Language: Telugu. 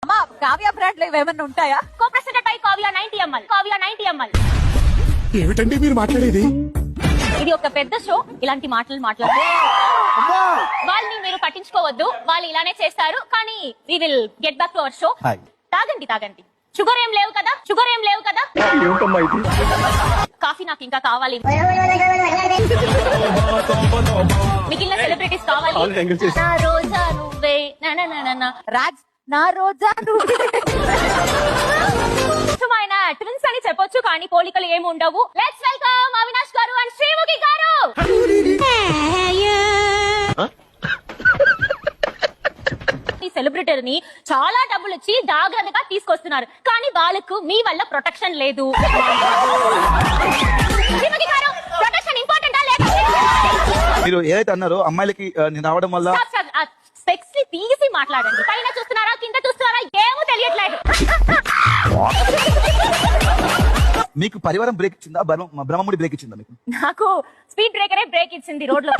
అమ్మా కావ్య బ్రాండ్ లో ఏమైనా ఉంటాయా? Co president by Kavya 90 ml. Kavya 90 ml. ఏమిటండి మీరు మాట్లాడేది? ఇది ఒక పెద్ద షో. ఇలాంటి మాటలు మాట్లాడుతూ వాళ్ళని మీరు పట్టించుకోవద్దు. వాళ్ళు ఇలానే చేస్తారు. కానీ we will get back to our show. తాగండి తాగండి. షుగర్ ఏం లేవు కదా, షుగర్ ఏం లేవు కదా. కాఫీ నాకు ఇంకా కావాలి. మిగిలిన సెలబ్రిటీస్ కావాలి. నా రోజా నువ్వే రాజ్ నా రోజా ఆయన ట్విన్స్ అని చెప్పొచ్చు కానీ పోలికలు ఏమి ఉండవు. లెట్స్ వెల్కమ్ అవినాష్ గారు అండ్ శ్రీముఖి గారు. ఈ సెలబ్రిటీని చాలా డబ్బులు ఇచ్చి జాగ్రత్తగా తీసుకొస్తున్నారు కానీ వాళ్ళకు మీ వల్ల ప్రొటెక్షన్ లేదు. శ్రీముఖి గారు, ప్రొటెక్షన్ ఇంపార్టెంటా లేదా? మీరు ఏదైతే అన్నారో అమ్మాయిలకి నేను రావడం వల్ల స్పెక్స్ ని తీసి మాట్లాడండి. పైన చూస్తున్నారా కింద చూస్తున్నారా ఏమో తెలియట్లేదు. మీకు పరివారం బ్రేక్ ఇచ్చిందా, బ్రహ్మముడి బ్రేక్ ఇచ్చిందా? మీకు నాకు స్పీడ్ బ్రేకరే బ్రేక్ ఇచ్చింది రోడ్ లో.